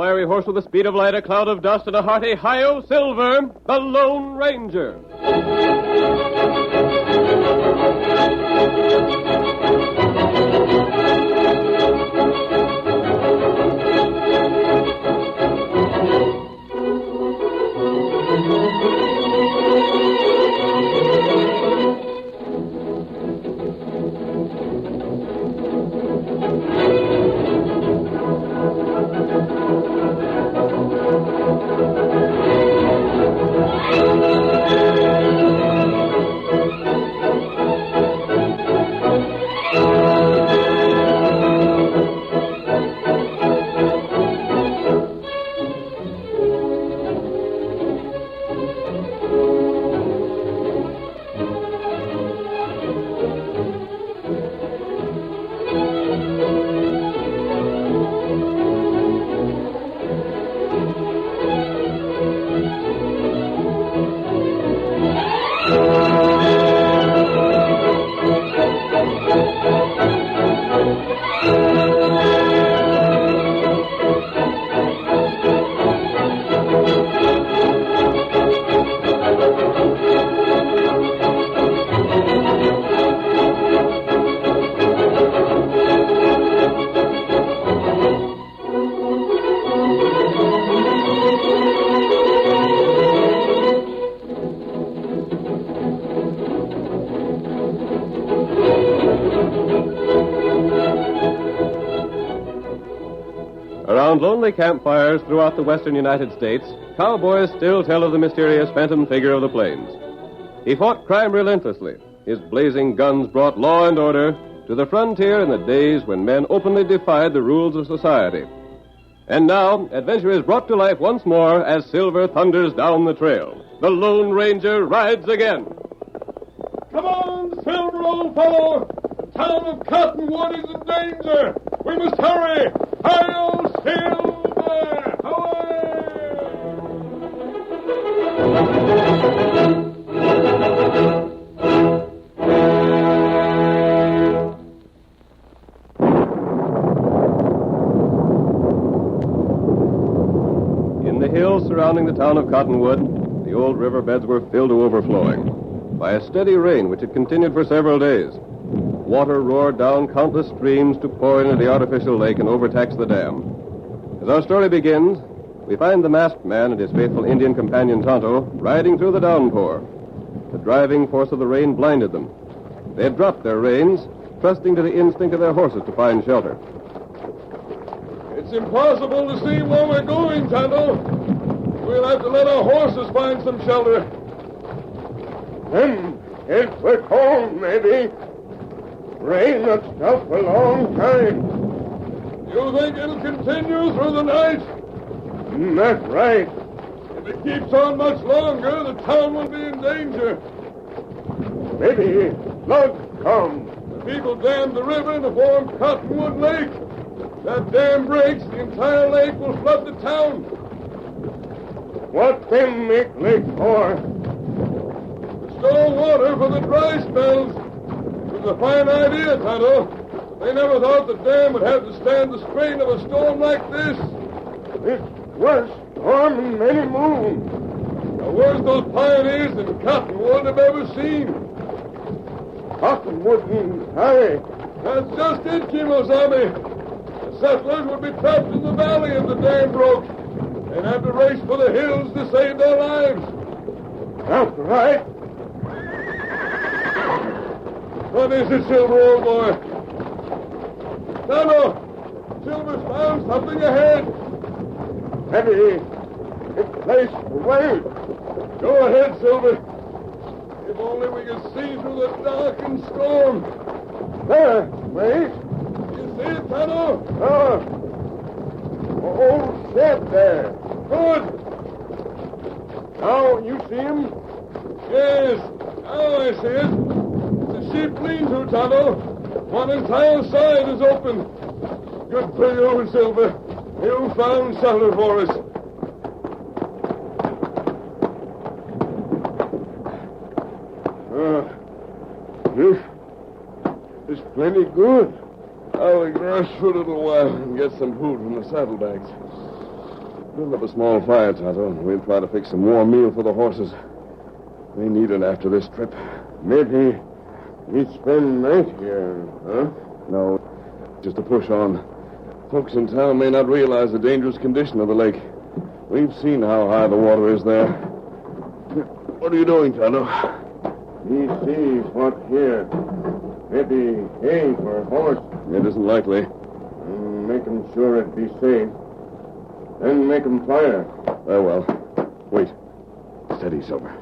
fiery horse with the speed of light, a cloud of dust, and a hearty hi-yo Silver, the Lone Ranger. Around lonely campfires throughout the western United States, cowboys still tell of the mysterious phantom figure of the plains. He fought crime relentlessly. His blazing guns brought law and order to the frontier in the days when men openly defied the rules of society. And now, adventure is brought to life once more as Silver thunders down the trail. The Lone Ranger rides again. Come on, Silver, old fellow! The town of Cottonwood is in danger! We must hurry! Hi-yo, Silver! Away! In the hills surrounding the town of Cottonwood, the old riverbeds were filled to overflowing by a steady rain which had continued for several days. Water roared down countless streams to pour into the artificial lake and overtax the dam. As our story begins, we find the masked man and his faithful Indian companion Tonto riding through the downpour. The driving force of the rain blinded them. They had dropped their reins, trusting to the instinct of their horses to find shelter. It's impossible to see where we're going, Tonto. We'll have to let our horses find some shelter. Then it's we're cold, maybe. Rain that stuff a long time. You think it'll continue through the night? That's right. If it keeps on much longer, the town will be in danger. Maybe floods come. The people dammed the river to form Cottonwood Lake. If that dam breaks, the entire lake will flood the town. What them make lake for? To store water for the dry spells. It was a fine idea, Tonto. They never thought the dam would have to stand the strain of a storm like this. It's worse storm in many moons. The worst those pioneers in Cottonwood have ever seen. Cottonwood means hurry. That's just it, Kimosabe. The settlers would be trapped in the valley if the dam broke. They'd have to race for the hills to save their lives. That's right. What is it, Silver, old boy? Tonto! Silver's found something ahead. Maybe it's place to wait. Go ahead, Silver. If only we could see through the dark and storm. There, wait. You see it, Tonto? Old shed there. Good. Now you see him? Yes. Now I see it. It's a sheep lean-to, Tonto. One entire side is open. Good for you, Silver. You found shelter for us. This is plenty good. I'll rest for a little while and get some food from the saddlebags. Build up a small fire, Tonto, and we'll try to fix some warm meal for the horses. They need it after this trip. Maybe we spend night here, huh? No, just to push on. Folks in town may not realize the dangerous condition of the lake. We've seen how high the water is there. What are you doing, Tonto? He sees what's here. Maybe hay for a horse. It isn't likely. Make him sure it'd be safe. Then make him fire. Very well. Wait. Steady, Silver.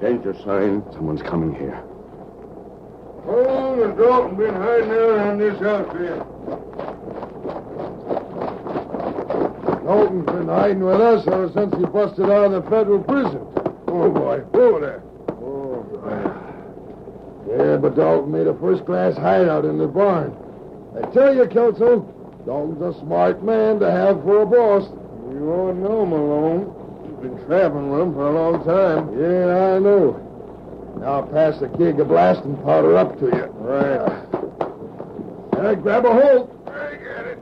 Danger sign. Someone's coming here. Oh, the Dalton been hiding out on this outfit. Dalton's been hiding with us ever since he busted out of the federal prison. Oh, boy. Over there. Oh, boy. Yeah, but Dalton made a first-class hideout in the barn. I tell you, Kelso, Dalton's a smart man to have for a boss. You ought to know Malone. You've been traveling with him for a long time. Yeah, I know. Now I'll pass the keg of blasting powder up to you. Right. Grab a hold. I got it.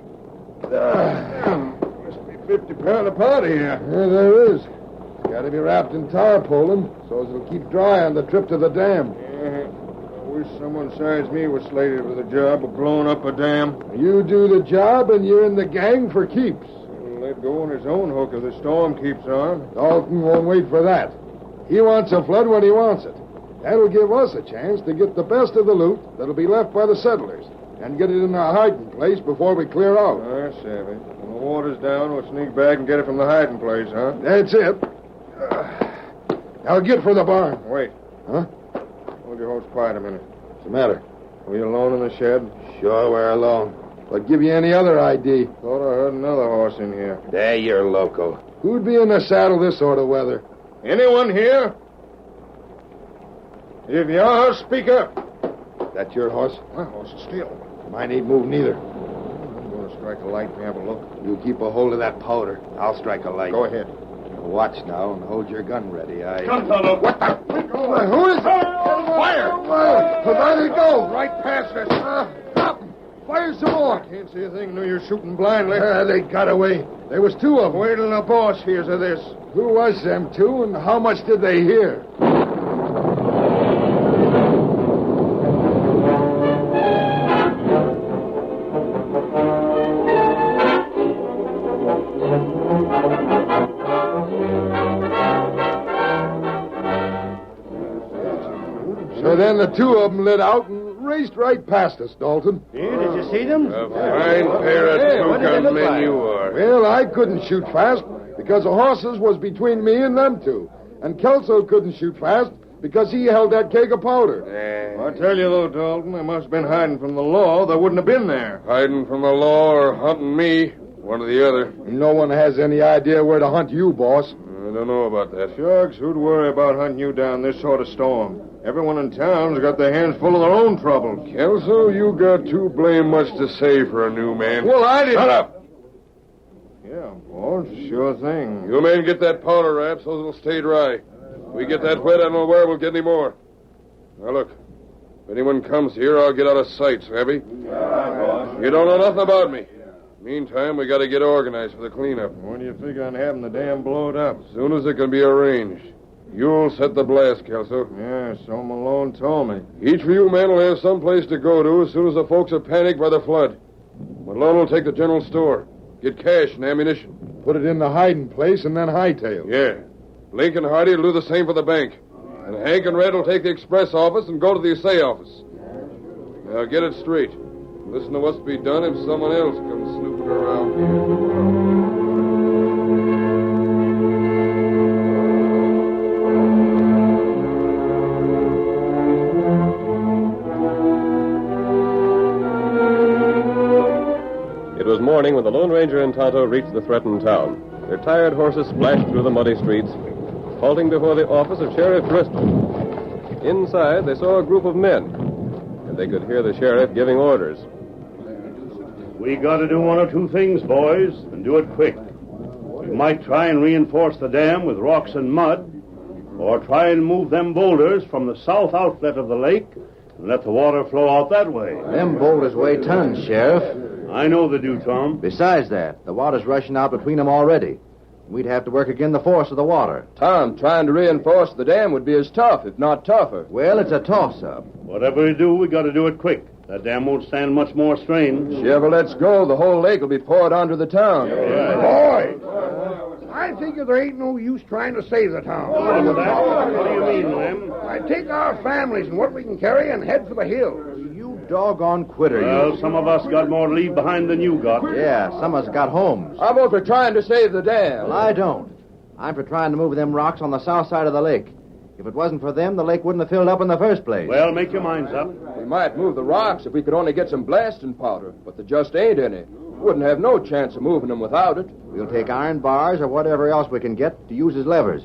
Must be 50 pound of powder here. Yeah, there is. It's got to be wrapped in tarpaulin so as it'll keep dry on the trip to the dam. Yeah. I wish someone besides me was slated for the job of blowing up a dam. You do the job and you're in the gang for keeps. He'll let go on his own hook if the storm keeps on. Dalton won't wait for that. He wants a flood when he wants it. That'll give us a chance to get the best of the loot that'll be left by the settlers and get it in our hiding place before we clear out. I savvy. When the water's down, we'll sneak back and get it from the hiding place, huh? That's it. Now get for the barn. Wait. Huh? Hold your horse quiet a minute. What's the matter? Are we alone in the shed? Sure, we're alone. But give you any other ID. Thought I heard another horse in here. There, you're loco. Who'd be in the saddle this sort of weather? Anyone here? If you are, speak up. That your horse? My horse is still. Mine ain't moved neither. I'm going to strike a light and have a look. You keep a hold of that powder. I'll strike a light. Go ahead. Watch now and hold your gun ready. Come, fellow. What the? Who is it? Fire! Let it go. Right past us. Stop. Fire some more. Can't see a thing. Knew you're shooting blindly. They got away. There was two of them. Wait till the boss hears of this. Who was them two, and how much did they hear? So then the two of them lit out and raced right past us, Dalton. Yeah, did you see them? A fine pair of two-gun men you are. Well, I couldn't shoot fast because the horses was between me and them two. And Kelso couldn't shoot fast because he held that keg of powder. I tell you, though, Dalton, they must have been hiding from the law. They wouldn't have been there. Hiding from the law or hunting me. One or the other. No one has any idea where to hunt you, boss. I don't know about that. Shucks, who'd worry about hunting you down this sort of storm? Everyone in town's got their hands full of their own trouble. Kelso, you got too blame much to say for a new man. Well, I didn't... Shut up! Yeah, boss, sure thing. You men get that powder wrap so it'll stay dry. If we get that wet, I don't know where we'll get any more. Now, look. If anyone comes here, I'll get out of sight, savvy? You don't know nothing about me. Meantime, we got to get organized for the cleanup. When do you figure on having the dam blowed up? As soon as it can be arranged. You'll set the blast, Kelso. Yeah, so Malone told me. Each of you men will have some place to go to as soon as the folks are panicked by the flood. Malone will take the general store. Get cash and ammunition. Put it in the hiding place and then hightail. Yeah. Link and Hardy will do the same for the bank. And Hank and Red will take the express office and go to the assay office. Now, get it straight. Listen to what's to be done if someone else comes snooping around here. It was morning when the Lone Ranger and Tonto reached the threatened town. Their tired horses splashed through the muddy streets, halting before the office of Sheriff Bristol. Inside, they saw a group of men, and they could hear the sheriff giving orders. We got to do one or two things, boys, and do it quick. We might try and reinforce the dam with rocks and mud, or try and move them boulders from the south outlet of the lake and let the water flow out that way. Them boulders weigh tons, Sheriff. I know they do, Tom. Besides that, the water's rushing out between them already. We'd have to work against the force of the water. Tom, trying to reinforce the dam would be as tough, if not tougher. Well, it's a toss-up. Whatever we do, we got to do it quick. That dam won't stand much more strain. If she ever lets go, the whole lake will be poured onto the town. Boys, I figure there ain't no use trying to save the town. What's that? What do you mean, Lem? I take our families and what we can carry and head for the hills. You doggone quitter, Well, some of us got more to leave behind than you got. Yeah, some of us got homes. I'm over trying to save the dam. Well, I don't. I'm for trying to move them rocks on the south side of the lake. If it wasn't for them, the lake wouldn't have filled up in the first place. Well, make your minds up. We might move the rocks if we could only get some blasting powder, but there just ain't any. Wouldn't have no chance of moving them without it. We'll take iron bars or whatever else we can get to use as levers.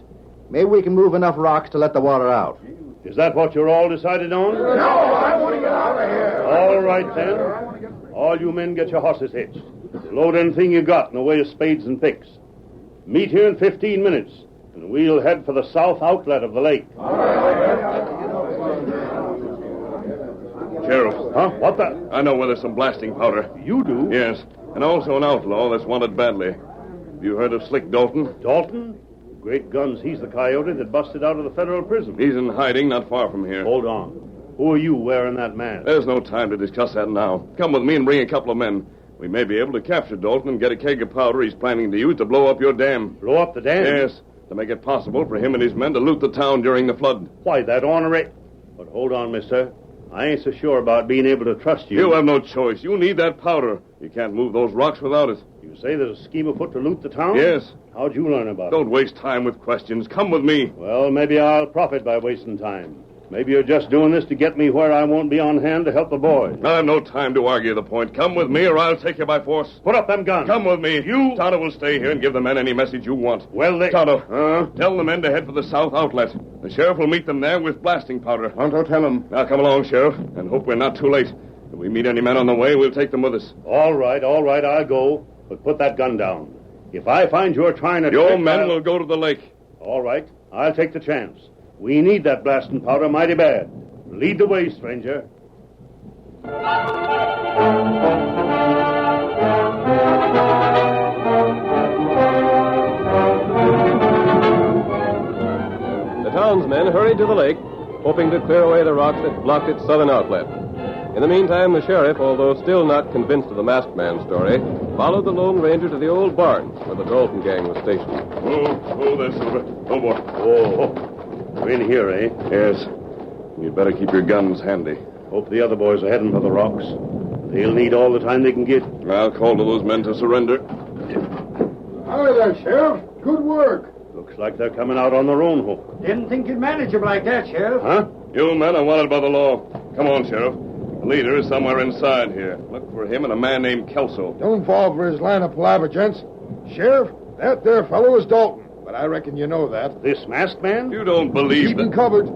Maybe we can move enough rocks to let the water out. Is that what you're all decided on? No, I want to get out of here. All right, then. All you men get your horses hitched. Load anything you got in the way of spades and picks. Meet here in 15 minutes, and we'll head for the south outlet of the lake. Sheriff. Huh? What the? I know where there's some blasting powder. You do? Yes, and also an outlaw that's wanted badly. Have you heard of Slick Dalton? Dalton? Great guns, he's the coyote that busted out of the federal prison. He's in hiding not far from here. Hold on. Who are you wearing that mask? There's no time to discuss that now. Come with me and bring a couple of men. We may be able to capture Dalton and get a keg of powder he's planning to use to blow up your dam. Blow up the dam? Yes, to make it possible for him and his men to loot the town during the flood. Why, that ornery... But hold on, mister. I ain't so sure about being able to trust you. You have no choice. You need that powder. You can't move those rocks without it. You say there's a scheme afoot to loot the town? Yes. How'd you learn about it? Don't waste time with questions. Come with me. Well, maybe I'll profit by wasting time. Maybe you're just doing this to get me where I won't be on hand to help the boys. I have no time to argue the point. Come with me or I'll take you by force. Put up them guns. Come with me. You... Tonto will stay here and give the men any message you want. Well, they... Tonto, tell the men to head for the south outlet. The sheriff will meet them there with blasting powder. Tonto, tell them. Now come along, Sheriff, and hope we're not too late. If we meet any men on the way, we'll take them with us. All right, I'll go. But put that gun down. If I find you're trying to... Your men will go to the lake. All right, I'll take the chance. We need that blasting powder mighty bad. Lead the way, stranger. The townsmen hurried to the lake, hoping to clear away the rocks that blocked its southern outlet. In the meantime, the sheriff, although still not convinced of the masked man's story, followed the Lone Ranger to the old barn where the Dalton gang was stationed. Oh, there, Silver. No more. Oh, we're in here, eh? Yes. You'd better keep your guns handy. Hope the other boys are heading for the rocks. They'll need all the time they can get. I'll call to those men to surrender. Hi there, Sheriff. Good work. Looks like they're coming out on their own hook. Didn't think you'd manage them like that, Sheriff. Huh? You men are wanted by the law. Come on, Sheriff. The leader is somewhere inside here. Look for him and a man named Kelso. Don't fall for his line of palaver, gents. Sheriff, that there fellow is Dalton, but I reckon you know that. This masked man? You don't believe Keep him that... covered.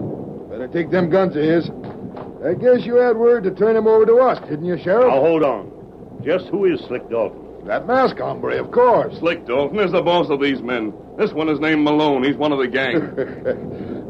Better take them guns of his. I guess you had word to turn him over to us, didn't you, Sheriff? Now, hold on. Just who is Slick Dalton? That mask hombre, of course. Slick Dalton is the boss of these men. This one is named Malone. He's one of the gang.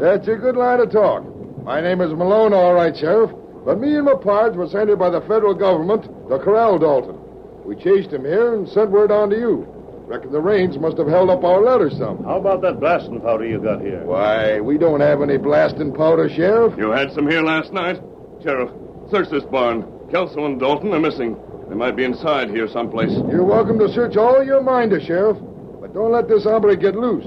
That's a good line of talk. My name is Malone, all right, Sheriff. But me and my pards were sent here by the federal government to corral Dalton. We chased him here and sent word on to you. Reckon the rains must have held up our letters some. How about that blasting powder you got here? Why, we don't have any blasting powder, Sheriff. You had some here last night? Sheriff, search this barn. Kelso and Dalton are missing. They might be inside here someplace. You're welcome to search all your minder, Sheriff. But don't let this hombre get loose.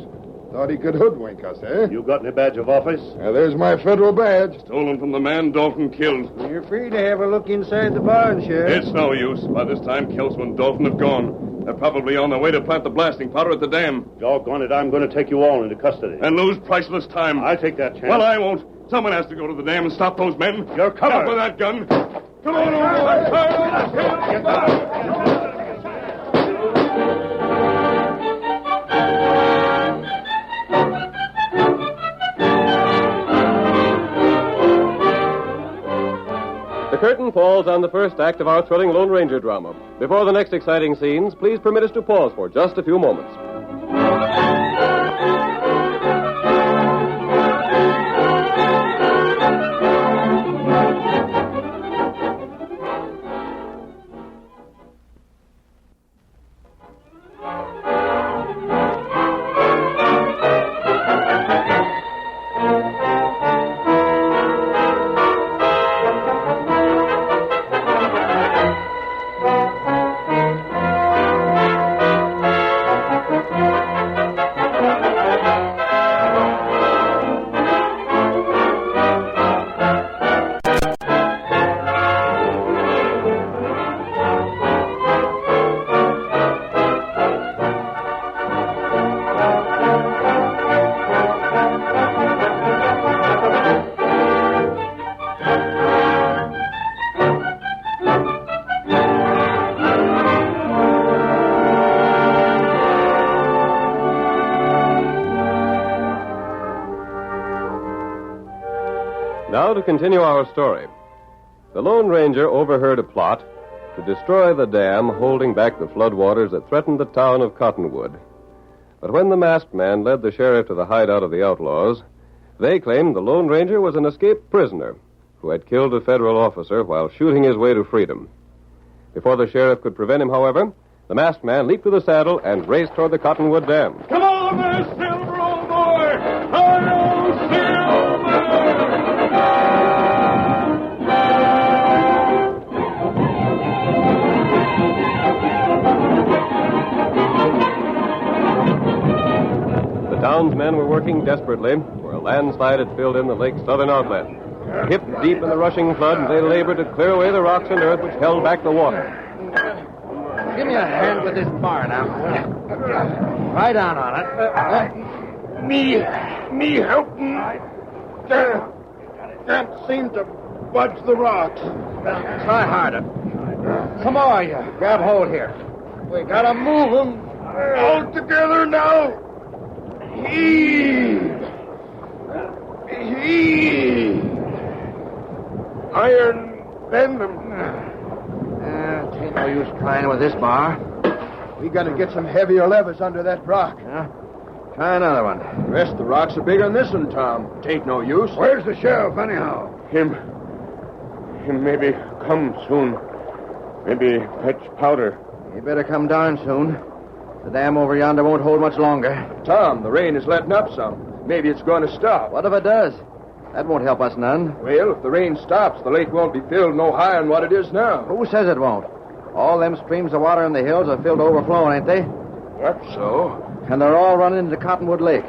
Thought he could hoodwink us, eh? You got any badge of office? Now, there's my federal badge. Stolen from the man Dalton killed. You're free to have a look inside the barn, Sheriff. It's no use. By this time, Kelso and Dalton have gone. They're probably on their way to plant the blasting powder at the dam. Doggone it, I'm going to take you all into custody. And lose priceless time. I'll take that chance. Well, I won't. Someone has to go to the dam and stop those men. You're covered. Get up with that gun. Come on, over. Get down. The curtain falls on the first act of our thrilling Lone Ranger drama. Before the next exciting scenes, please permit us to pause for just a few moments. to continue our story. The Lone Ranger overheard a plot to destroy the dam holding back the floodwaters that threatened the town of Cottonwood. But when the masked man led the sheriff to the hideout of the outlaws, they claimed the Lone Ranger was an escaped prisoner who had killed a federal officer while shooting his way to freedom. Before the sheriff could prevent him, however, the masked man leaped to the saddle and raced toward the Cottonwood Dam. Come on there, Silver, old boy! Hi-yo, Silver! The townsmen were working desperately, where a landslide had filled in the lake's southern outlet. Hip deep in the rushing flood, they labored to clear away the rocks and earth which held back the water. Give me a hand with this bar now. Lie down on it. Me helping. Can't seem to budge the rocks. Try harder. Some more, you. Grab hold here. We gotta move them all together now. Heave. Iron bend them. Ain't no use trying with this bar. We gotta get some heavier levers under that rock. Try another one. The rest of the rocks are bigger than this one, Tom. Tain't no use. Where's the sheriff, anyhow? Him maybe come soon. Maybe fetch powder. You better come down soon. The dam over yonder won't hold much longer. Tom, the rain is letting up some. Maybe it's going to stop. What if it does? That won't help us none. Well, if the rain stops, the lake won't be filled no higher than what it is now. Who says it won't? All them streams of water in the hills are filled to overflowing, ain't they? What, so? And they're all running into Cottonwood Lake.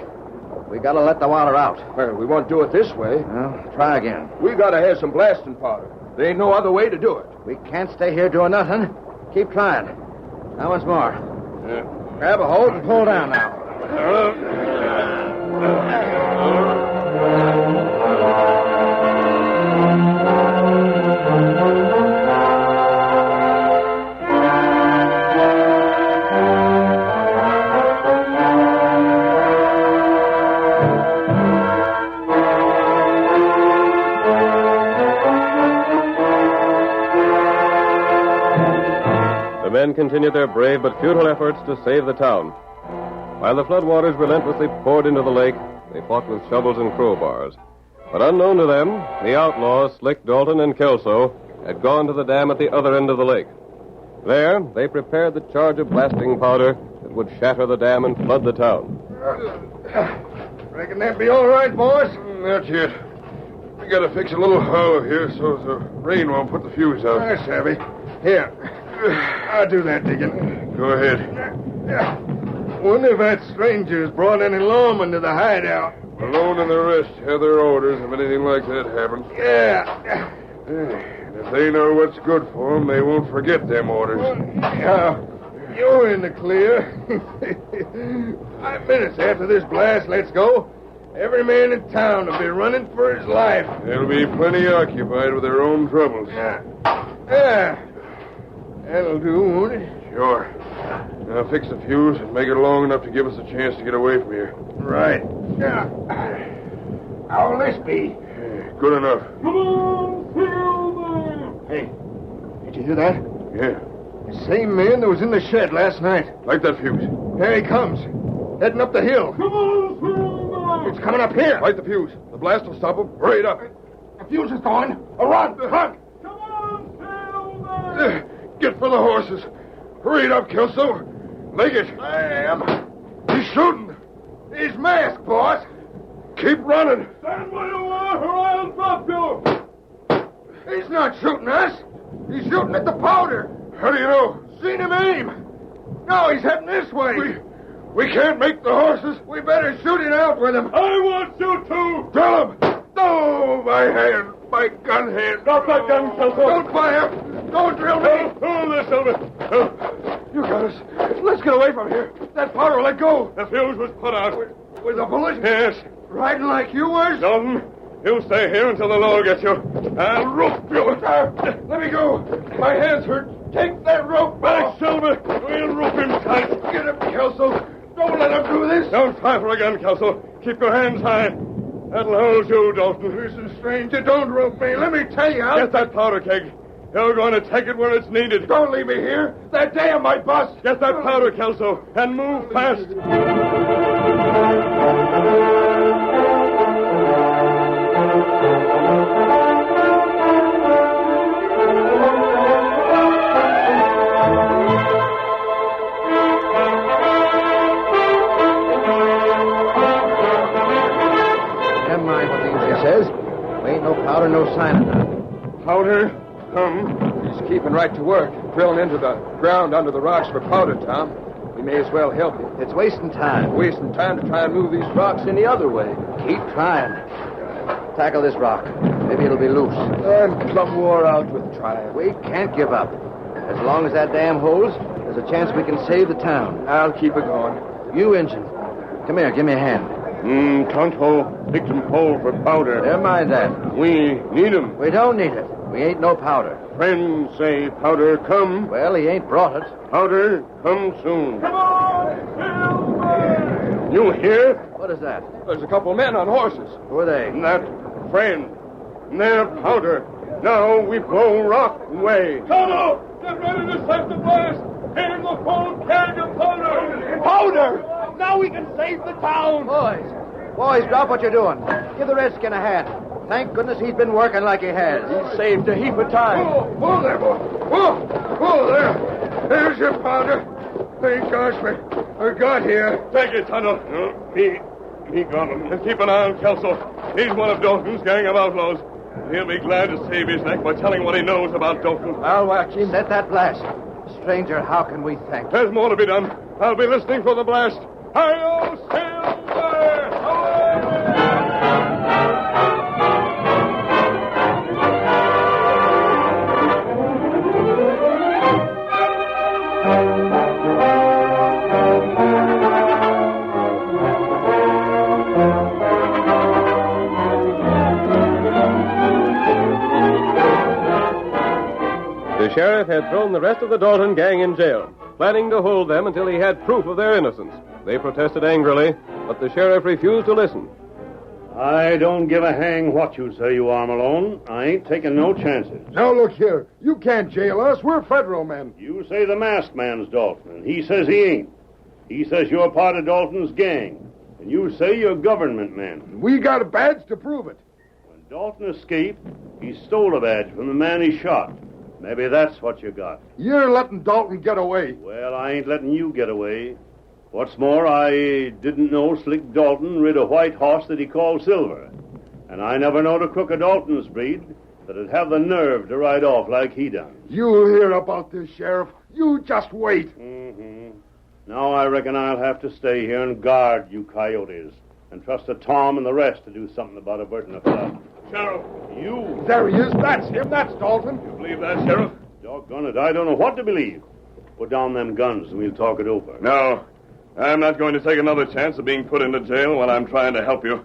We gotta let the water out. Well, we won't do it this way. Well, try again. We gotta have some blasting powder. There ain't no other way to do it. We can't stay here doing nothing. Keep trying. Now once more. Grab a hold and pull down now. The men continued their brave but futile efforts to save the town. While the floodwaters relentlessly poured into the lake, they fought with shovels and crowbars. But unknown to them, the outlaws, Slick, Dalton, and Kelso, had gone to the dam at the other end of the lake. There, they prepared the charge of blasting powder that would shatter the dam and flood the town. Reckon that be all right, boys? That's it. We gotta fix a little hollow here so the rain won't put the fuse out. I savvy. Here. I'll do that digging. Go ahead. Wonder if that stranger's brought any lawmen to the hideout. Malone and the rest have their orders if anything like that happens. Yeah. And if they know what's good for them, they won't forget them orders. You're in the clear. 5 minutes after this blast lets go, every man in town will be running for his life. They'll be plenty occupied with their own troubles. Yeah. That'll do, won't it? Sure. Now fix the fuse and make it long enough to give us a chance to get away from here. Right. Yeah. How'll this be? Good enough. Come on, Silver! Hey, did you hear that? Yeah. The same man that was in the shed last night. Like that fuse. There he comes. Heading up the hill. Come on, Silver! It's coming up here. Light the fuse. The blast will stop him. Hurry it up. The fuse is going. Run! Come on, Silver! Get for the horses. Hurry it up, Kelso. Leg it. I am. He's shooting. He's masked, boss. Keep running. Stand where you are or I'll drop you. He's not shooting us. He's shooting at the powder. How do you know? Seen him aim. No, he's heading this way. We can't make the horses. We better shoot it out with him. I want you to. Tell him. Oh, my hand. My gun hand. Drop that gun, Kelso. Don't fire. Don't drill me. Hold this, Silver. You got us. Let's get away from here. That powder will let go. The fuse was put out. With a bullet? Yes. Riding like you was? Dalton, you stay here until the law gets you. I'll rope you. Let me go. My hands hurt. Take that rope Back, Silver. We'll rope him tight. Get him, Kelso. Don't let him do this. Don't fire for a gun, Kelso. Keep your hands high. That'll hold you, Dalton. Listen, stranger, don't rope me. Let me tell you. Get that powder keg. You're going to take it where it's needed. Don't leave me here. That dam might bust. Get that powder, Kelso, and move fast. Never mind what the Indian says. We ain't no powder, no sign of that. Powder, come. He's keeping right to work, drilling into the ground under the rocks for powder, Tom. We may as well help him. It's wasting time. Wasting time to try and move these rocks any other way. Keep trying. Tackle this rock. Maybe it'll be loose. I'm plumb wore out with trying. We can't give up. As long as that dam holds, there's a chance we can save the town. I'll keep it going. You, Injun. Come here, give me a hand. Tonto, pick some pole for powder. Never mind that. We need 'em. We don't need it. We ain't no powder. Friends say powder come. Well, he ain't brought it. Powder come soon. Come on, You hear? What is that? There's a couple men on horses. Who are they? That friend. Their powder. Now we blow rock away. Tonto, get ready to set the blast. Here's the full keg of powder. Powder! Now we can save the town. Boys, drop what you're doing. Give the redskin a hand. Thank goodness he's been working like he has. He's saved a heap of time. Whoa there, boy. Whoa there. There's your powder. Thank gosh we got here. Take it, Tonto. He got him. And keep an eye on Kelso. He's one of Dalton's gang of outlaws. He'll be glad to save his neck by telling what he knows about Dalton. I'll watch him. Set that blast. Stranger, how can we thank you? There's more to be done. I'll be listening for the blast. Hi-yo, Silver! The sheriff had thrown the rest of the Dalton gang in jail, planning to hold them until he had proof of their innocence. They protested angrily, but the sheriff refused to listen. I don't give a hang what you say you are, Malone. I ain't taking no chances. Now, look here. You can't jail us. We're federal men. You say the masked man's Dalton, and he says he ain't. He says you're part of Dalton's gang, and you say you're government men. We got a badge to prove it. When Dalton escaped, he stole a badge from the man he shot. Maybe that's what you got. You're letting Dalton get away. Well, I ain't letting you get away. What's more, I didn't know Slick Dalton rid a white horse that he called Silver. And I never knowed a crook of Dalton's breed that'd have the nerve to ride off like he done. You'll hear about this, Sheriff. You just wait. Now I reckon I'll have to stay here and guard you coyotes and trust to Tom and the rest to do something about averting a flood. Sheriff. You? There he is. That's him. That's Dalton. You believe that, Sheriff? Doggone it, I don't know what to believe. Put down them guns and we'll talk it over. No. I'm not going to take another chance of being put into jail while I'm trying to help you.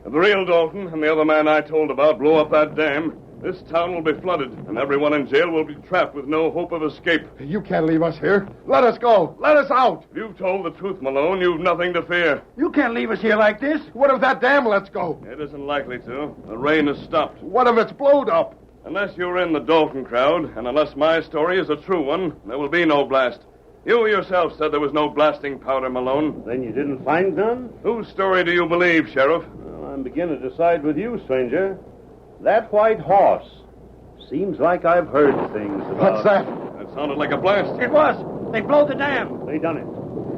If the real Dalton and the other man I told about blow up that dam, this town will be flooded, and everyone in jail will be trapped with no hope of escape. You can't leave us here. Let us go. Let us out. If you've told the truth, Malone, you've nothing to fear. You can't leave us here like this. What if that dam lets go? It isn't likely to. The rain has stopped. What if it's blowed up? Unless you're in the Dalton crowd, and unless my story is a true one, there will be no blast. You yourself said there was no blasting powder, Malone. Then you didn't find none? Whose story do you believe, Sheriff? Well, I'm beginning to side with you, stranger. That white horse. Seems like I've heard things about... What's that? That sounded like a blast. It was. They blew the dam. They done it.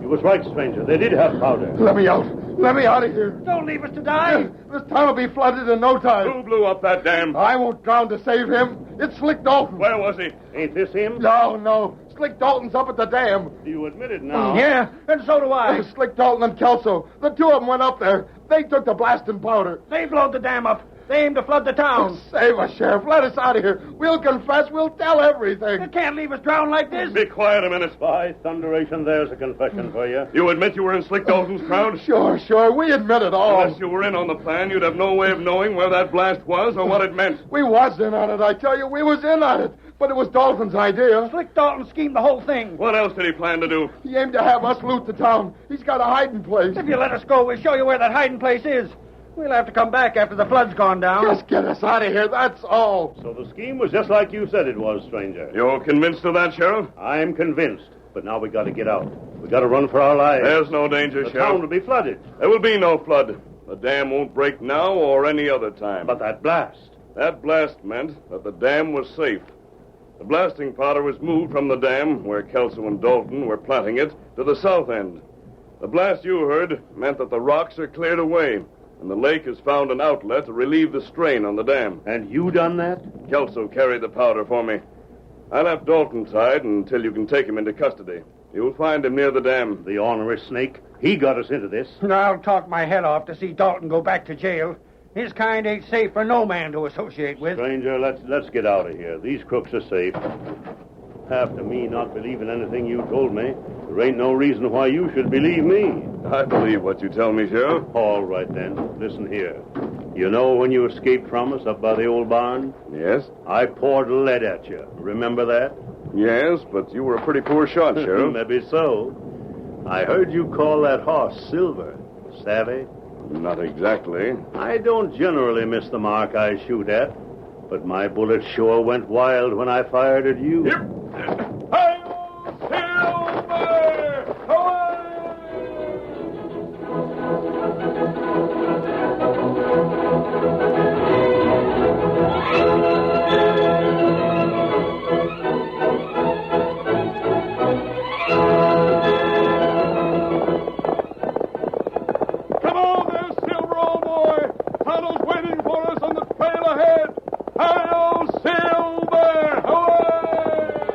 You was right, stranger. They did have powder. Let me out. Let me out of here. Don't leave us to die. This town will be flooded in no time. Who blew up that dam? I won't drown to save him. It's Slick Dalton. Where was he? Ain't this him? No. Slick Dalton's up at the dam. Do you admit it now? Yeah, and so do I. Slick Dalton and Kelso. The two of them went up there. They took the blasting powder. They blowed the dam up. They aim to flood the town. Save us, Sheriff. Let us out of here. We'll confess. We'll tell everything. You can't leave us drowned like this. Be quiet a minute. By thunderation, there's a confession for you. You admit you were in Slick Dalton's crowd? Sure. We admit it all. Unless you were in on the plan, you'd have no way of knowing where that blast was or what it meant. We was in on it, I tell you. We was in on it. But it was Dalton's idea. Slick Dalton schemed the whole thing. What else did he plan to do? He aimed to have us loot the town. He's got a hiding place. If you let us go, we'll show you where that hiding place is. We'll have to come back after the flood's gone down. Just get us out of here, that's all. So the scheme was just like you said it was, stranger. You're convinced of that, Sheriff? I'm convinced. But now we got to get out. We got to run for our lives. There's no danger, The Sheriff. town will be flooded. There will be no flood. The dam won't break now or any other time. But that blast. That blast meant that the dam was safe. The blasting powder was moved from the dam, where Kelso and Dalton were planting it, to the south end. The blast you heard meant that the rocks are cleared away, and the lake has found an outlet to relieve the strain on the dam. And you done that? Kelso carried the powder for me. I left Dalton tied until you can take him into custody. You'll find him near the dam. The ornery snake. He got us into this. I'll talk my head off to see Dalton go back to jail. His kind ain't safe for no man to associate with. Stranger, let's get out of here. These crooks are safe. After me not believing anything you told me, there ain't no reason why you should believe me. I believe what you tell me, Sheriff. All right, then. Listen here. You know when you escaped from us up by the old barn? Yes? I poured lead at you. Remember that? Yes, but you were a pretty poor shot, Sheriff. Maybe so. I heard you call that horse Silver. Savvy? Not exactly. I don't generally miss the mark I shoot at, but my bullet sure went wild when I fired at you. Come on there, Silver, old boy. Tonto's waiting for us on the trail ahead. Hi-yo, Silver! Away!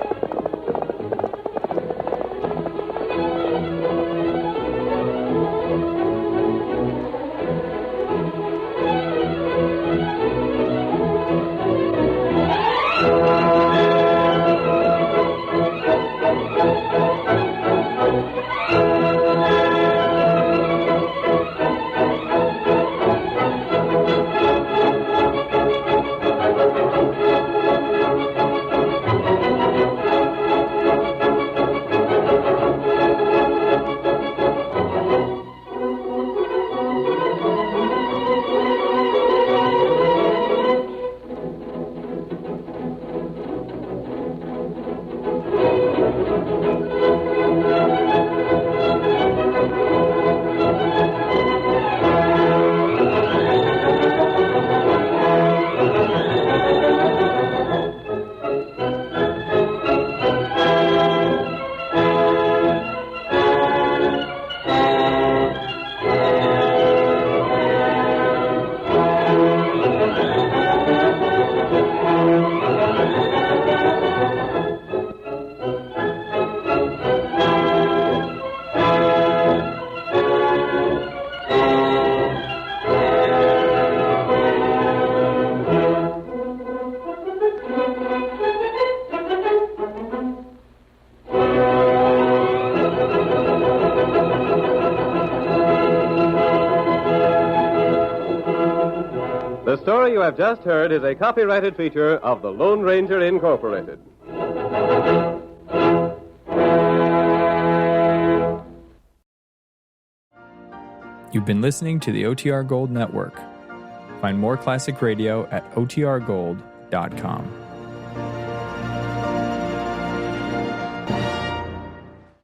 The story you have just heard is a copyrighted feature of the Lone Ranger Incorporated. You've been listening to the OTR Gold Network. Find more classic radio at otrgold.com.